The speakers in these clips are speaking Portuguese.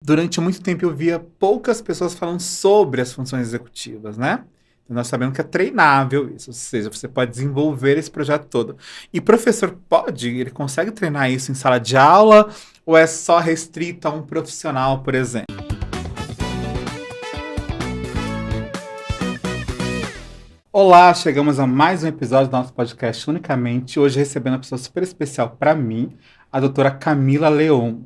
Durante muito tempo eu via poucas pessoas falando sobre as funções executivas, né? Nós sabemos que é treinável isso, ou seja, você pode desenvolver esse projeto todo. E professor ele consegue treinar isso em sala de aula ou é só restrito a um profissional, por exemplo? Olá, chegamos a mais um episódio do nosso podcast Unicamente. Hoje recebendo uma pessoa super especial para mim, a doutora Camila Leon.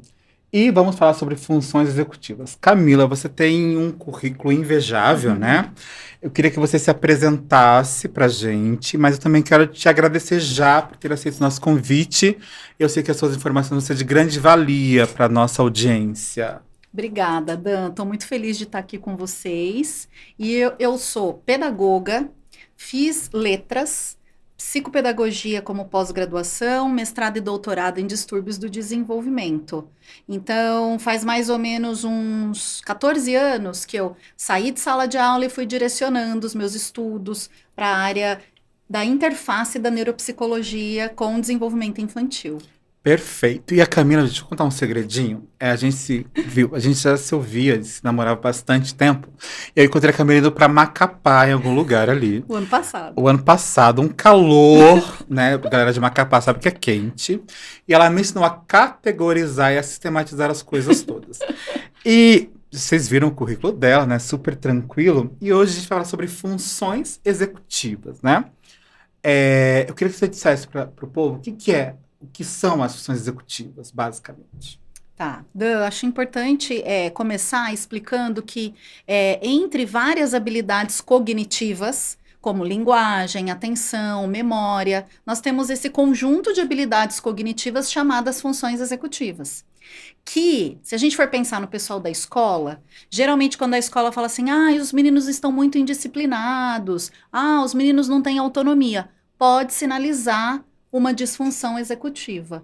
E vamos falar sobre funções executivas. Camila, você tem um currículo invejável, né? Eu queria que você se apresentasse pra gente, mas eu também quero te agradecer já por ter aceito o nosso convite. Eu sei que as suas informações vão ser de grande valia para nossa audiência. Obrigada, Dan. Estou muito feliz de estar aqui com vocês. E eu sou pedagoga, fiz letras, psicopedagogia como pós-graduação, mestrado e doutorado em distúrbios do desenvolvimento. Então, faz mais ou menos uns 14 anos que eu saí de sala de aula e fui direcionando os meus estudos para a área da interface da neuropsicologia com o desenvolvimento infantil. Perfeito. E a Camila, deixa eu contar um segredinho. A gente se viu, a gente já se ouvia, se namorava há bastante tempo. E eu encontrei a Camila indo pra Macapá, em algum lugar ali. O ano passado. O ano passado, um calor, né? A galera de Macapá sabe que é quente. E ela me ensinou a categorizar e a sistematizar as coisas todas. E vocês viram o currículo dela, né? Super tranquilo. E hoje a gente fala sobre funções executivas, né? Eu queria que você dissesse para o povo o que são as funções executivas, basicamente. Tá, eu acho importante começar explicando que entre várias habilidades cognitivas, como linguagem, atenção, memória, nós temos esse conjunto de habilidades cognitivas chamadas funções executivas. Que, se a gente for pensar no pessoal da escola, geralmente quando a escola fala assim, os meninos estão muito indisciplinados, os meninos não têm autonomia, pode sinalizar uma disfunção executiva.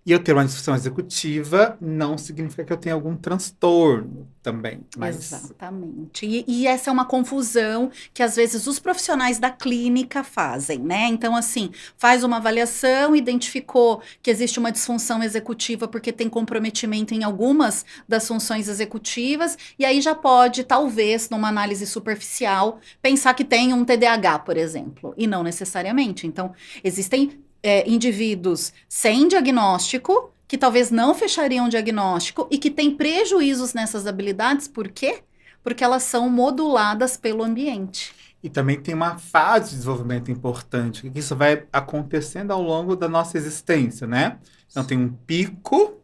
E eu ter uma disfunção executiva não significa que eu tenha algum transtorno também. Exatamente. E essa é uma confusão que às vezes os profissionais da clínica fazem, né? Então, assim, faz uma avaliação, identificou que existe uma disfunção executiva porque tem comprometimento em algumas das funções executivas, e aí já pode, talvez, numa análise superficial, pensar que tem um TDAH, por exemplo, e não necessariamente. Então, existem indivíduos sem diagnóstico, que talvez não fechariam o diagnóstico e que têm prejuízos nessas habilidades, por quê? Porque elas são moduladas pelo ambiente. E também tem uma fase de desenvolvimento importante, que isso vai acontecendo ao longo da nossa existência, né? Então tem um pico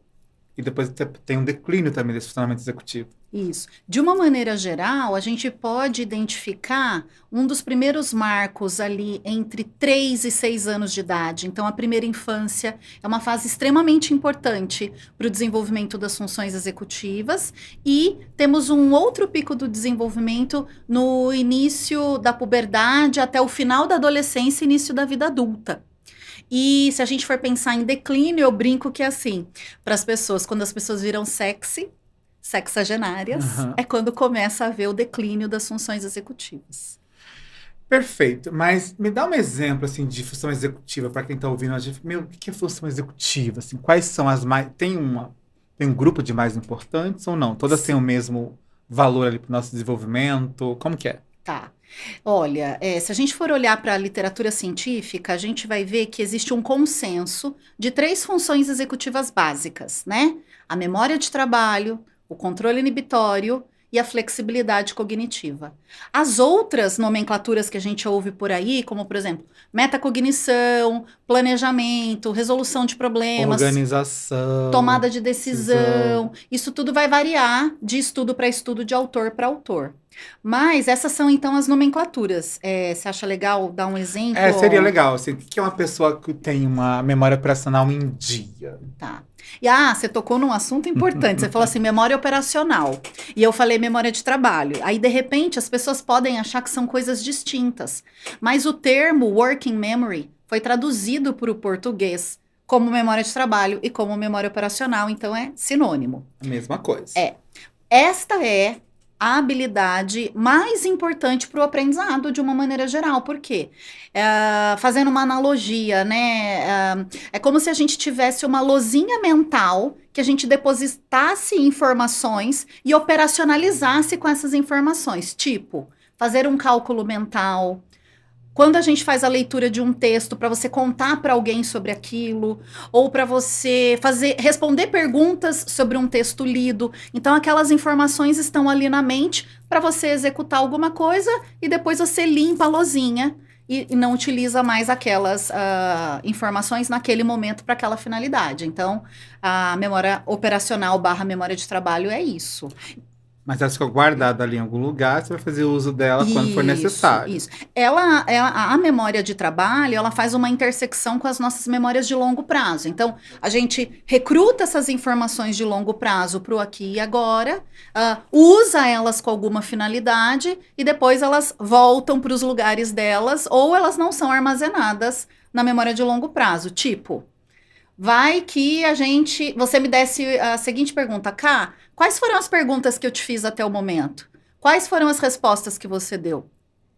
e depois tem um declínio também desse funcionamento executivo. Isso. De uma maneira geral, a gente pode identificar um dos primeiros marcos ali entre 3 e 6 anos de idade. Então, a primeira infância é uma fase extremamente importante para o desenvolvimento das funções executivas. E temos um outro pico do desenvolvimento no início da puberdade até o final da adolescência e início da vida adulta. E se a gente for pensar em declínio, eu brinco que é assim, para as pessoas, quando as pessoas viram sexagenárias, é quando começa a haver o declínio das funções executivas. Perfeito, mas me dá um exemplo assim de função executiva para quem está ouvindo a gente. O que é função executiva? Assim, quais são as mais? Tem um grupo de mais importantes ou não? Todas têm o mesmo valor ali para o nosso desenvolvimento? Como que é? Tá. Olha, se a gente for olhar para a literatura científica, a gente vai ver que existe um consenso de 3 funções executivas básicas, né? A memória de trabalho, o controle inibitório e a flexibilidade cognitiva. As outras nomenclaturas que a gente ouve por aí, como por exemplo, metacognição, planejamento, resolução de problemas, organização, tomada de decisão, isso tudo vai variar de estudo para estudo, de autor para autor. Mas essas são então as nomenclaturas. Você acha legal dar um exemplo? Seria legal. Assim, o que é uma pessoa que tem uma memória operacional em dia? Tá. E você tocou num assunto importante. Você falou assim, memória operacional. E eu falei memória de trabalho. Aí, de repente, as pessoas podem achar que são coisas distintas. Mas o termo working memory foi traduzido para o português como memória de trabalho e como memória operacional. Então, é sinônimo. A mesma coisa. Esta é a habilidade mais importante para o aprendizado de uma maneira geral. Por quê? Fazendo uma analogia, né? É como se a gente tivesse uma lozinha mental que a gente depositasse informações e operacionalizasse com essas informações. Tipo, fazer um cálculo mental. Quando a gente faz a leitura de um texto para você contar para alguém sobre aquilo, ou para você responder perguntas sobre um texto lido. Então, aquelas informações estão ali na mente para você executar alguma coisa e depois você limpa a lozinha e não utiliza mais aquelas informações naquele momento para aquela finalidade. Então, a memória operacional / memória de trabalho é isso. Mas ela ficou guardada ali em algum lugar, você vai fazer uso dela quando for necessário. Isso. A memória de trabalho, ela faz uma intersecção com as nossas memórias de longo prazo. Então, a gente recruta essas informações de longo prazo para o aqui e agora, usa elas com alguma finalidade e depois elas voltam para os lugares delas ou elas não são armazenadas na memória de longo prazo. Tipo, vai que você me desse a seguinte pergunta, Ká, quais foram as perguntas que eu te fiz até o momento? Quais foram as respostas que você deu?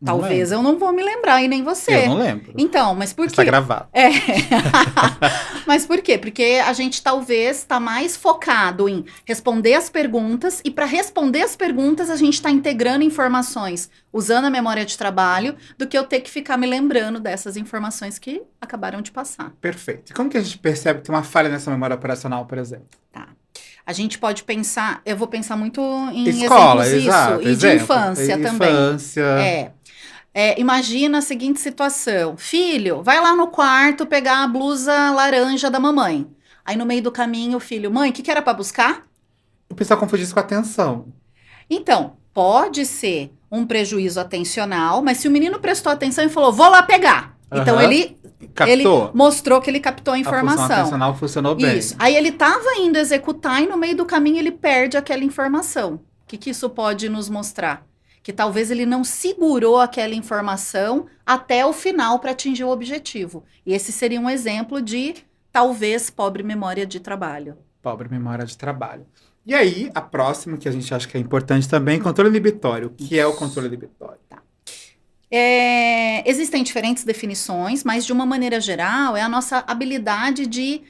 Talvez eu não vou me lembrar e nem você. Eu não lembro. Então, mas por quê? Está gravado. Mas por quê? Porque a gente talvez está mais focado em responder as perguntas e para responder as perguntas a gente está integrando informações usando a memória de trabalho do que eu ter que ficar me lembrando dessas informações que acabaram de passar. Perfeito. E como que a gente percebe que tem uma falha nessa memória operacional, por exemplo? Tá. A gente pode pensar, eu vou pensar muito em escola, exemplos exato, e de infância também. Infância. Imagina a seguinte situação. Filho, vai lá no quarto pegar a blusa laranja da mamãe. Aí no meio do caminho o filho, mãe, o que era para buscar? O pessoal confunde isso com atenção. Então, pode ser um prejuízo atencional, mas se o menino prestou atenção e falou, vou lá pegar. Então ele mostrou que ele captou a informação. A função atencional funcionou bem. Isso. Aí ele estava indo executar e no meio do caminho ele perde aquela informação. O que isso pode nos mostrar? Que talvez ele não segurou aquela informação até o final para atingir o objetivo. E esse seria um exemplo de, talvez, pobre memória de trabalho. Pobre memória de trabalho. E aí, a próxima, que a gente acha que é importante também, controle inibitório. O que é o controle inibitório? Tá. Existem diferentes definições, mas de uma maneira geral, é a nossa habilidade de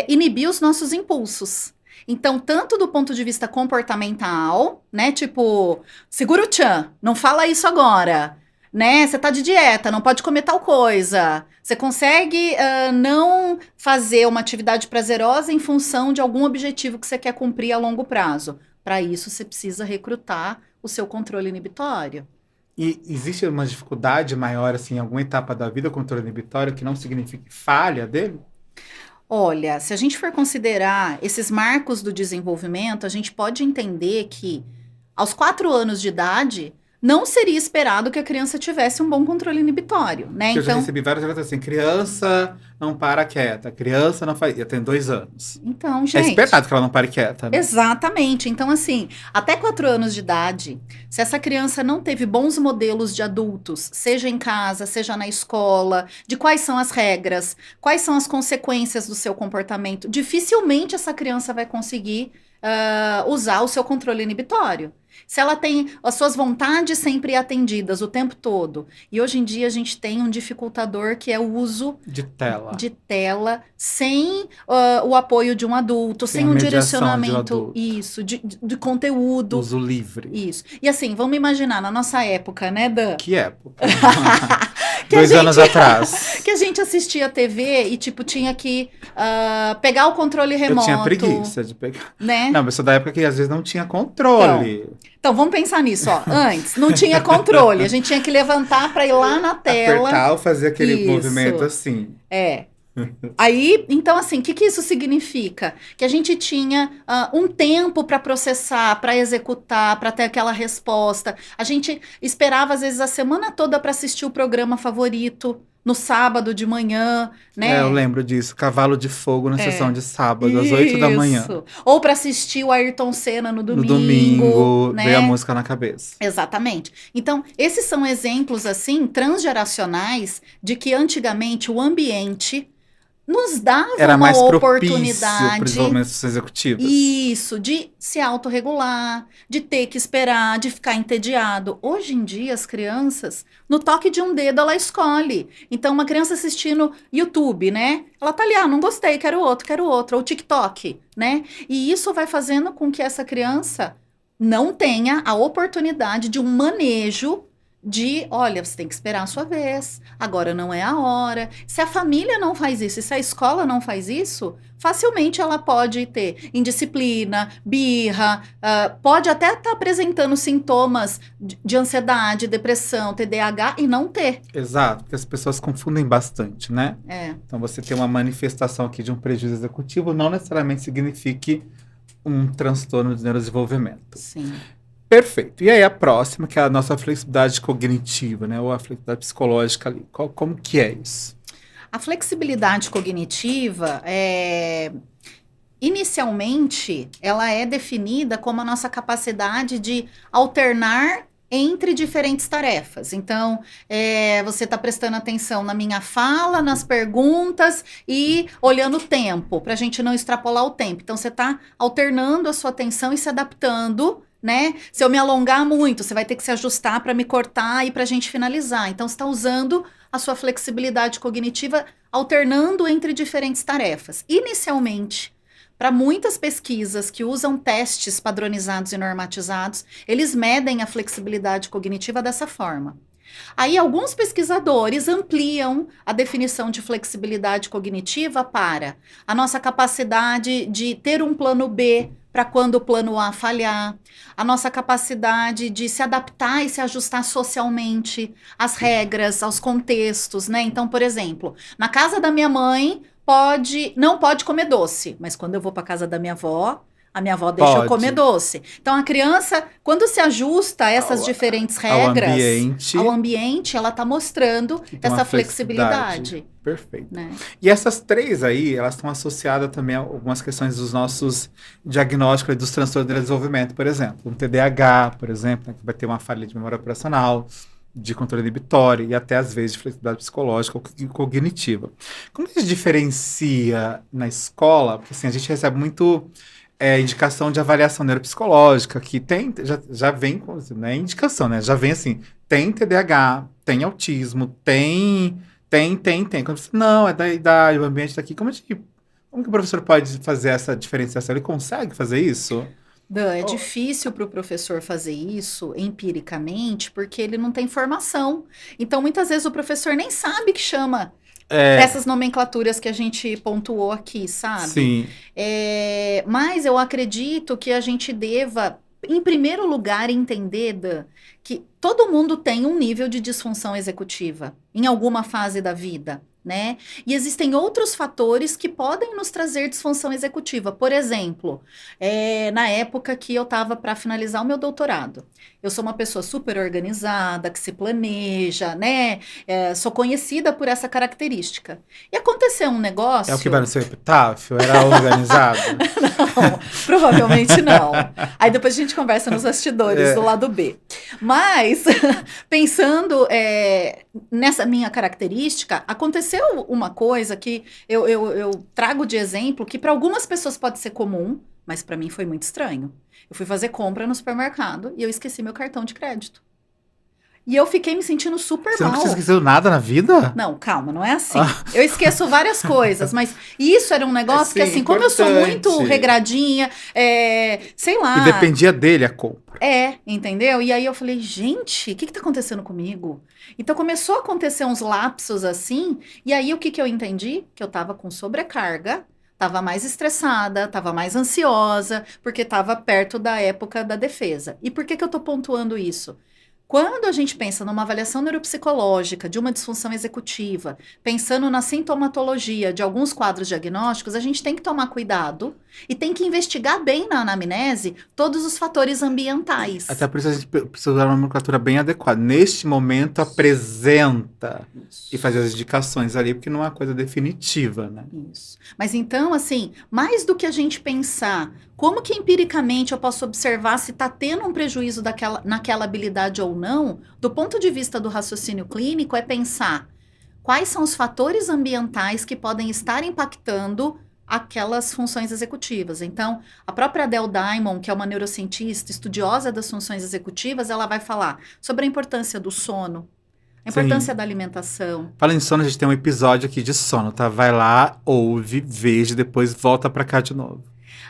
inibir os nossos impulsos. Então, tanto do ponto de vista comportamental, né? Tipo, segura o tchan, não fala isso agora, né? Você tá de dieta, não pode comer tal coisa. Você consegue não fazer uma atividade prazerosa em função de algum objetivo que você quer cumprir a longo prazo. Para isso, você precisa recrutar o seu controle inibitório. E existe uma dificuldade maior, assim, em alguma etapa da vida, o controle inibitório, que não signifique falha dele? Olha, se a gente for considerar esses marcos do desenvolvimento, a gente pode entender que aos 4 anos de idade, não seria esperado que a criança tivesse um bom controle inibitório, né? Porque eu já recebi vários relatos assim, criança não para quieta, criança não faz... Eu tenho 2 anos. Então, gente... É esperado que ela não pare quieta, né? Exatamente. Então, assim, até 4 anos de idade, se essa criança não teve bons modelos de adultos, seja em casa, seja na escola, de quais são as regras, quais são as consequências do seu comportamento, dificilmente essa criança vai conseguir usar o seu controle inibitório. Se ela tem as suas vontades sempre atendidas o tempo todo. E hoje em dia a gente tem um dificultador que é o uso de tela sem o apoio de um adulto, sem um direcionamento de conteúdo. Uso livre. Isso. E assim, vamos imaginar, na nossa época, né, Dan? Que época? 2 anos atrás. Que a gente assistia TV e, tipo, tinha que pegar o controle remoto. Eu tinha preguiça de pegar. Né? Não, mas sou da época que às vezes não tinha controle. Então, vamos pensar nisso, ó. Antes, não tinha controle. A gente tinha que levantar para ir lá na tela. Apertar ou fazer aquele movimento assim. Aí, então, assim, o que isso significa? Que a gente tinha um tempo para processar, para executar, para ter aquela resposta. A gente esperava, às vezes, a semana toda para assistir o programa favorito, no sábado de manhã, né? Eu lembro disso. Cavalo de Fogo na sessão de sábado, às 8 da manhã. Ou para assistir o Ayrton Senna no domingo. No domingo, né? Ver a música na cabeça. Exatamente. Então, esses são exemplos, assim, transgeracionais de que antigamente o ambiente nos dava Era uma mais propício para o oportunidade. desenvolvimento das funções executivas. Isso, de se autorregular, de ter que esperar, de ficar entediado. Hoje em dia, as crianças, no toque de um dedo, ela escolhe. Então, uma criança assistindo YouTube, né? Ela tá ali, não gostei, quero outro, ou TikTok, né? E isso vai fazendo com que essa criança não tenha a oportunidade de um manejo de, olha, você tem que esperar a sua vez, agora não é a hora. Se a família não faz isso, e se a escola não faz isso, facilmente ela pode ter indisciplina, birra, pode até estar apresentando sintomas de ansiedade, depressão, TDAH e não ter. Exato, porque as pessoas confundem bastante, né? Então, você ter uma manifestação aqui de um prejuízo executivo não necessariamente signifique um transtorno de neurodesenvolvimento. Sim. Perfeito. E aí a próxima, que é a nossa flexibilidade cognitiva, né? Ou a flexibilidade psicológica ali. Como que é isso? A flexibilidade cognitiva, inicialmente, ela é definida como a nossa capacidade de alternar entre diferentes tarefas. Então, você está prestando atenção na minha fala, nas perguntas e olhando o tempo, para a gente não extrapolar o tempo. Então, você está alternando a sua atenção e se adaptando, né? Se eu me alongar muito, você vai ter que se ajustar para me cortar e para a gente finalizar. Então, você está usando a sua flexibilidade cognitiva alternando entre diferentes tarefas. Inicialmente, para muitas pesquisas que usam testes padronizados e normatizados, eles medem a flexibilidade cognitiva dessa forma. Aí, alguns pesquisadores ampliam a definição de flexibilidade cognitiva para a nossa capacidade de ter um plano B para quando o plano A falhar, a nossa capacidade de se adaptar e se ajustar socialmente às regras, aos contextos, né? Então, por exemplo, na casa da minha mãe, não pode comer doce, mas quando eu vou para casa da minha avó, a minha avó deixa eu comer doce. Então, a criança, quando se ajusta a essas diferentes regras, ao ambiente, ela está mostrando essa flexibilidade. Perfeito. Né? E essas três aí, elas estão associadas também a algumas questões dos nossos diagnósticos dos transtornos de desenvolvimento, por exemplo. Um TDAH, por exemplo, né, que vai ter uma falha de memória operacional, de controle inibitório e até, às vezes, de flexibilidade psicológica ou cognitiva. Como a gente diferencia na escola? Porque, assim, a gente recebe muito indicação de avaliação neuropsicológica, que já vem com, não é indicação, né? Já vem assim, tem TDAH, tem autismo, tem. Quando você, não, é da idade, o ambiente está aqui. Como que o professor pode fazer essa diferenciação? Ele consegue fazer isso? Dan, é difícil para o professor fazer isso empiricamente, porque ele não tem formação. Então, muitas vezes, o professor nem sabe que chama essas nomenclaturas que a gente pontuou aqui, sabe? Sim. Mas eu acredito que a gente deva, em primeiro lugar, entender, Dan, que todo mundo tem um nível de disfunção executiva em alguma fase da vida, né? E existem outros fatores que podem nos trazer disfunção executiva. Por exemplo, na época que eu estava para finalizar o meu doutorado, eu sou uma pessoa super organizada, que se planeja, né? Sou conhecida por essa característica. E aconteceu um negócio... É o que vai no seu epitáfio? Era organizado? Não, provavelmente não. Aí depois a gente conversa nos bastidores do lado B. Mas, pensando nessa minha característica, aconteceu uma coisa que eu trago de exemplo, que para algumas pessoas pode ser comum, mas para mim foi muito estranho. Eu fui fazer compra no supermercado e eu esqueci meu cartão de crédito. E eu fiquei me sentindo super mal. Você nunca esqueceu nada na vida? Não, calma, não é assim. Eu esqueço várias coisas, mas isso era um negócio que, assim, como eu sou muito regradinha, sei lá. E dependia dele a compra. Entendeu? E aí eu falei, gente, o que tá acontecendo comigo? Então começou a acontecer uns lapsos assim, e aí o que eu entendi? Que eu tava com sobrecarga, tava mais estressada, tava mais ansiosa, porque tava perto da época da defesa. E por que eu tô pontuando isso? Quando a gente pensa numa avaliação neuropsicológica de uma disfunção executiva, pensando na sintomatologia de alguns quadros diagnósticos, a gente tem que tomar cuidado e tem que investigar bem na anamnese todos os fatores ambientais. Até por isso a gente precisa dar uma nomenclatura bem adequada. Neste momento, apresenta e fazer as indicações ali, porque não é uma coisa definitiva, né? Isso. Mas então, assim, mais do que a gente pensar como que empiricamente eu posso observar se está tendo um prejuízo naquela habilidade ou não, do ponto de vista do raciocínio clínico, é pensar quais são os fatores ambientais que podem estar impactando aquelas funções executivas. Então, a própria Adele Diamond, que é uma neurocientista estudiosa das funções executivas, ela vai falar sobre a importância do sono, a importância Sim. da alimentação. Falando em sono, a gente tem um episódio aqui de sono, tá? Vai lá, ouve, veja, depois volta pra cá de novo.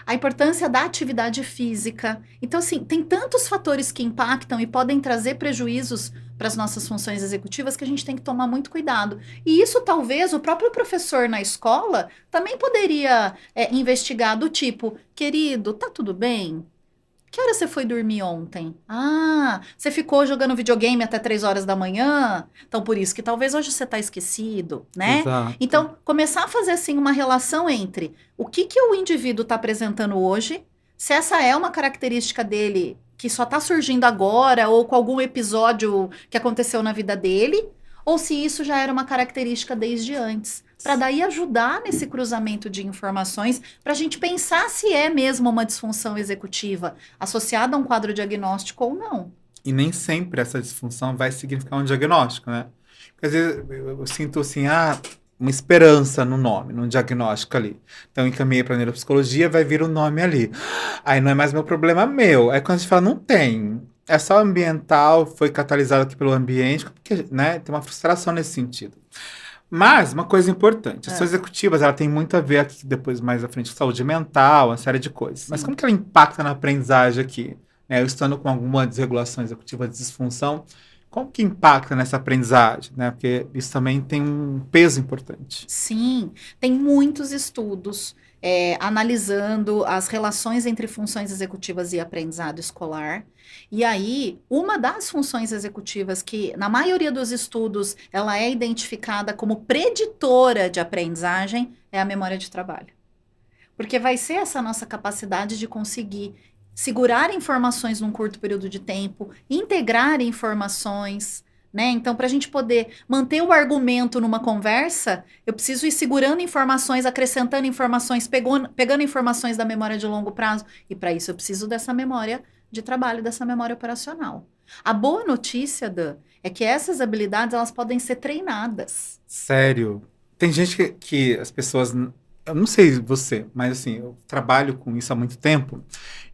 A importância da atividade física. Então, assim, tem tantos fatores que impactam e podem trazer prejuízos para as nossas funções executivas que a gente tem que tomar muito cuidado. E isso, talvez, o próprio professor na escola também poderia investigar do tipo, querido, tá tudo bem? Que hora você foi dormir ontem? Ah, você ficou jogando videogame até 3 horas da manhã? Então, por isso que talvez hoje você está esquecido, né? Exato. Então, começar a fazer, assim, uma relação entre o que o indivíduo está apresentando hoje, se essa é uma característica dele que só está surgindo agora, ou com algum episódio que aconteceu na vida dele, ou se isso já era uma característica desde antes. Para daí ajudar nesse cruzamento de informações, para a gente pensar se é mesmo uma disfunção executiva associada a um quadro diagnóstico ou não. E nem sempre essa disfunção vai significar um diagnóstico, né? Porque às vezes eu sinto assim, uma esperança no nome, no diagnóstico ali. Então, encaminhei para neuropsicologia, vai vir o nome ali. Aí não é mais meu problema meu. Aí quando a gente fala, não tem. É só ambiental, foi catalisado aqui pelo ambiente, porque, né, tem uma frustração nesse sentido. Mas, uma coisa importante, as suas executivas, ela tem muito a ver aqui, depois mais à frente, com saúde mental, uma série de coisas. Mas Sim. como que ela impacta na aprendizagem aqui? Né, eu estando com alguma desregulação executiva de disfunção, como que impacta nessa aprendizagem? Né? Porque isso também tem um peso importante. Sim, tem muitos estudos analisando as relações entre funções executivas e aprendizado escolar. E aí, uma das funções executivas que, na maioria dos estudos, ela é identificada como preditora de aprendizagem é a memória de trabalho. Porque vai ser essa nossa capacidade de conseguir segurar informações num curto período de tempo, integrar informações, né? Então, para a gente poder manter o argumento numa conversa, eu preciso ir segurando informações, acrescentando informações, pegando informações da memória de longo prazo. E para isso eu preciso dessa memória de trabalho, dessa memória operacional. A boa notícia, Dan, é que essas habilidades elas podem ser treinadas. Sério. Tem gente que as pessoas. Eu não sei você, mas assim, eu trabalho com isso há muito tempo.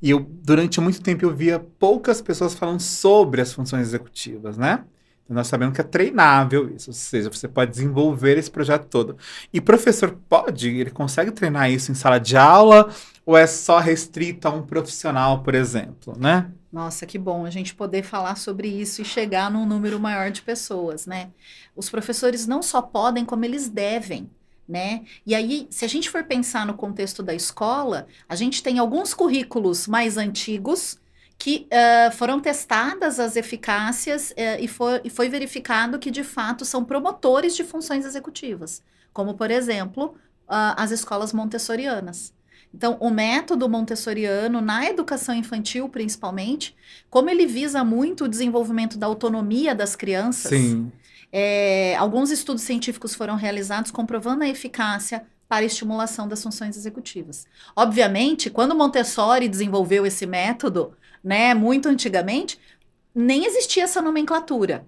E durante muito tempo, eu via poucas pessoas falando sobre as funções executivas, né? Nós sabemos que é treinável isso, ou seja, você pode desenvolver esse projeto todo. E professor ele consegue treinar isso em sala de aula ou é só restrito a um profissional, por exemplo, né? Nossa, que bom a gente poder falar sobre isso e chegar num número maior de pessoas, né? Os professores não só podem, como eles devem, né? E aí, se a gente for pensar no contexto da escola, a gente tem alguns currículos mais antigos que foram testadas as eficácias e foi verificado que, de fato, são promotores de funções executivas, como, por exemplo, as escolas montessorianas. Então, o método montessoriano, na educação infantil, principalmente, como ele visa muito o desenvolvimento da autonomia das crianças, Sim. Alguns estudos científicos foram realizados comprovando a eficácia para a estimulação das funções executivas. Obviamente, quando Montessori desenvolveu esse método, né, muito antigamente, nem existia essa nomenclatura.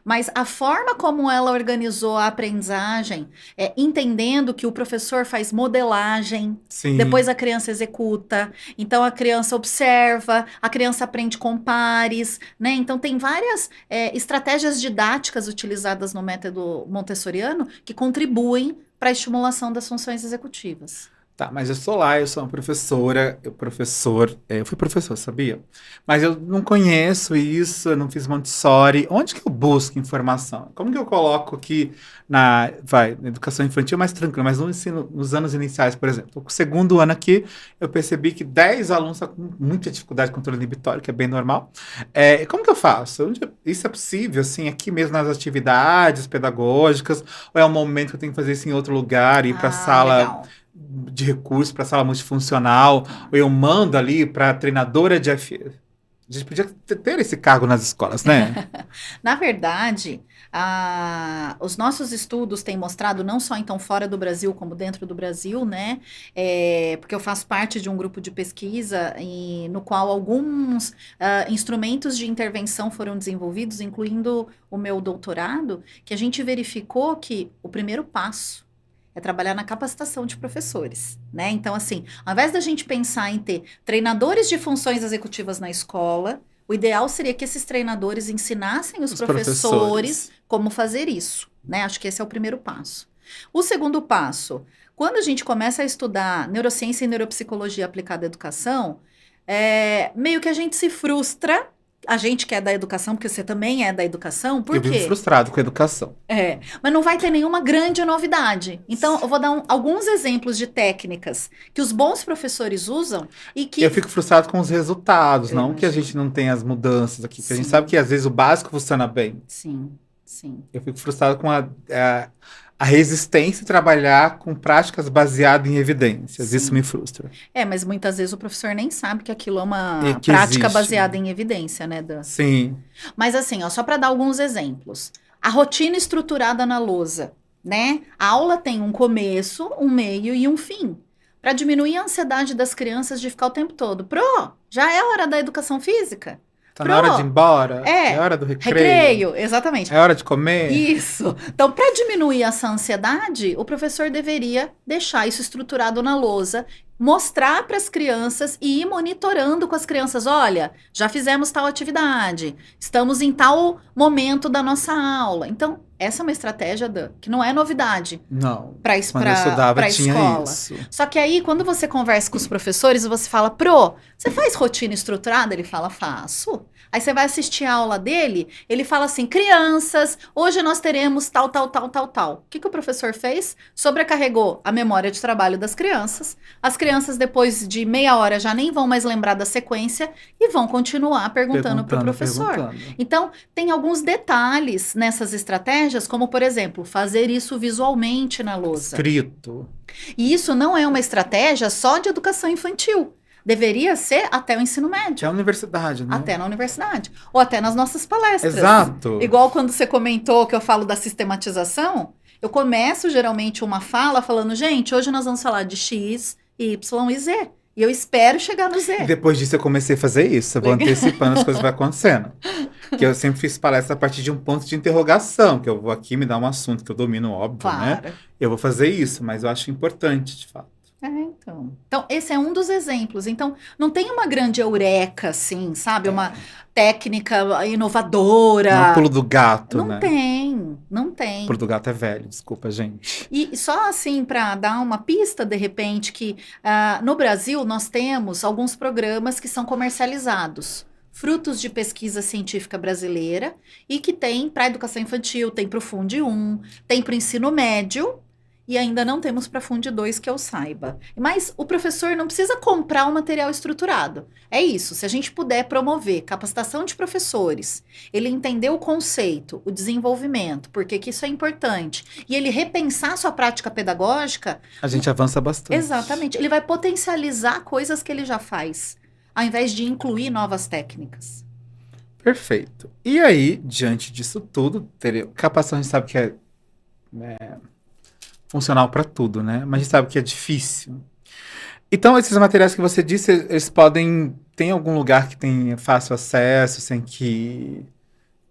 Mas a forma como ela organizou a aprendizagem, entendendo que o professor faz modelagem, Sim. depois a criança executa, então a criança observa, a criança aprende com pares, né? Então tem várias estratégias didáticas utilizadas no método montessoriano que contribuem para a estimulação das funções executivas. Tá, mas eu sou uma professora, eu fui professor, sabia? Mas eu não conheço isso, eu não fiz Montessori. Onde que eu busco informação? Como que eu coloco aqui na educação infantil mais tranquilo, mas no ensino, nos anos iniciais, por exemplo? Tô com o segundo ano aqui, eu percebi que 10 alunos estão com muita dificuldade de controle inibitório, que é bem normal. Como que eu faço? Isso é possível, assim, aqui mesmo nas atividades pedagógicas? Ou é um momento que eu tenho que fazer isso em outro lugar, ir para a sala... Legal. de recurso para sala multifuncional, ou eu mando ali para treinadora de FE. A gente podia ter esse cargo nas escolas, né? Na verdade, os nossos estudos têm mostrado, não só então fora do Brasil, como dentro do Brasil, né? Porque eu faço parte de um grupo de pesquisa no qual alguns instrumentos de intervenção foram desenvolvidos, incluindo o meu doutorado, que a gente verificou que o primeiro passo é trabalhar na capacitação de professores, né? Então, assim, ao invés da gente pensar em ter treinadores de funções executivas na escola, o ideal seria que esses treinadores ensinassem os professores como fazer isso, né? Acho que esse é o primeiro passo. O segundo passo, quando a gente começa a estudar neurociência e neuropsicologia aplicada à educação, meio que a gente se frustra. A gente que é da educação, porque você também é da educação, por quê? Eu vivo frustrado com a educação. Mas não vai ter nenhuma grande novidade. Então, eu vou dar alguns exemplos de técnicas que os bons professores usam e que... Eu fico frustrado com os resultados, não que a gente não tenha as mudanças aqui, porque a gente sabe que às vezes o básico funciona bem. Sim, sim. Eu fico frustrado com a resistência em trabalhar com práticas baseadas em evidências. Sim. Isso me frustra. Mas muitas vezes o professor nem sabe que aquilo é uma prática baseada em evidência, né, Dan? Sim. Mas assim, ó, só para dar alguns exemplos. A rotina estruturada na lousa, né? A aula tem um começo, um meio e um fim. Para diminuir a ansiedade das crianças de ficar o tempo todo. Já é hora da educação física? Tá na hora de ir embora? É hora do recreio? Exatamente. É hora de comer? Isso. Então, para diminuir essa ansiedade, o professor deveria deixar isso estruturado na lousa, mostrar para as crianças e ir monitorando com as crianças. Olha, já fizemos tal atividade, estamos em tal momento da nossa aula. Então, essa é uma estratégia que não é novidade. Não. Para estudava tinha escola. Isso. Só que aí, quando você conversa com os professores e você fala, você faz rotina estruturada? Ele fala, faço. Aí você vai assistir a aula dele, ele fala assim, crianças, hoje nós teremos tal, tal, tal, tal, tal. O que o professor fez? Sobrecarregou a memória de trabalho das crianças. As crianças, depois de meia hora, já nem vão mais lembrar da sequência e vão continuar perguntando para o professor. Então, tem alguns detalhes nessas estratégias, como, por exemplo, fazer isso visualmente na lousa. Escrito. E isso não é uma estratégia só de educação infantil. Deveria ser até o ensino médio. Até a universidade, né? Até na universidade. Ou até nas nossas palestras. Exato. Igual quando você comentou que eu falo da sistematização, eu começo geralmente uma fala falando, gente, hoje nós vamos falar de X, Y e Z. E eu espero chegar no Z. E depois disso eu comecei a fazer isso. Eu vou antecipando as coisas que vai acontecendo. Que eu sempre fiz palestra a partir de um ponto de interrogação. Que eu vou aqui me dar um assunto que eu domino, óbvio, claro, né? Eu vou fazer isso, mas eu acho importante, de fato. Então, esse é um dos exemplos. Então, não tem uma grande eureka, assim, sabe? Uma técnica inovadora. Não é o pulo do gato, não né? Não tem. O pulo do gato é velho, desculpa, gente. E só assim, para dar uma pista, de repente, que no Brasil nós temos alguns programas que são comercializados. Frutos de pesquisa científica brasileira e que tem para a educação infantil, tem para o Funde 1, tem para o ensino médio. E ainda não temos para Funde 2 que eu saiba. Mas o professor não precisa comprar o material estruturado. É isso, se a gente puder promover capacitação de professores, ele entender o conceito, o desenvolvimento, porque que isso é importante, e ele repensar sua prática pedagógica... A gente avança bastante. Exatamente, ele vai potencializar coisas que ele já faz, ao invés de incluir novas técnicas. Perfeito. E aí, diante disso tudo, capacitação a gente sabe que é funcional para tudo, né? Mas a gente sabe que é difícil. Então, esses materiais que você disse, eles podem... Tem algum lugar que tem fácil acesso, sem que...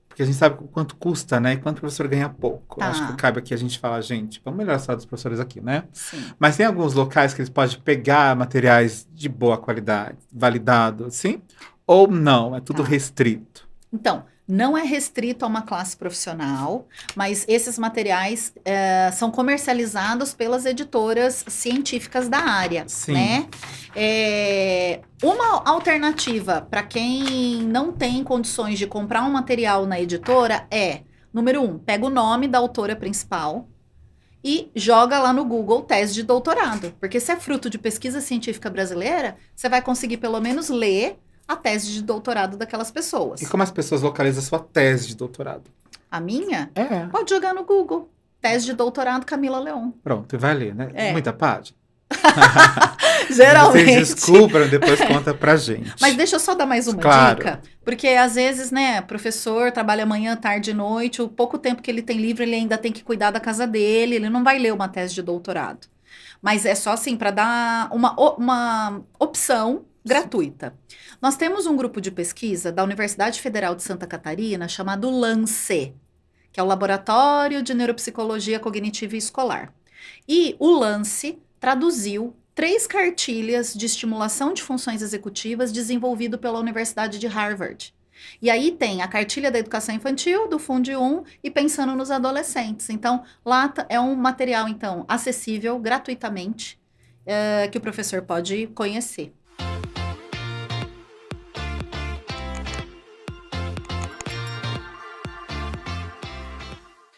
Porque a gente sabe o quanto custa, né? E quanto o professor ganha pouco. Tá. Acho que cabe aqui a gente falar, gente, vamos melhorar a saúde dos professores aqui, né? Sim. Mas tem alguns locais que eles podem pegar materiais de boa qualidade, validado, assim? Ou não? É tudo restrito? Então, não é restrito a uma classe profissional, mas esses materiais são comercializados pelas editoras científicas da área, Sim. Né? Uma alternativa para quem não tem condições de comprar um material na editora é, número 1, pega o nome da autora principal e joga lá no Google tese de doutorado, porque se é fruto de pesquisa científica brasileira, você vai conseguir pelo menos ler a tese de doutorado daquelas pessoas. E como as pessoas localizam a sua tese de doutorado? A minha? É. Pode jogar no Google. Tese de doutorado Camila Leon. Pronto, e vai ler, né? Muita página. Geralmente. Vocês descubram, depois conta pra gente. Mas deixa eu só dar mais uma Claro. dica, porque às vezes, né, professor trabalha manhã, tarde e noite, o pouco tempo que ele tem livre, ele ainda tem que cuidar da casa dele, ele não vai ler uma tese de doutorado. Mas é só assim, para dar uma opção gratuita. Nós temos um grupo de pesquisa da Universidade Federal de Santa Catarina chamado LANCE, que é o Laboratório de Neuropsicologia Cognitiva e Escolar. E o LANCE traduziu 3 cartilhas de estimulação de funções executivas desenvolvido pela Universidade de Harvard. E aí tem a cartilha da educação infantil, do Fundi 1 e pensando nos adolescentes. Então, lá é um material, então, acessível gratuitamente, que o professor pode conhecer.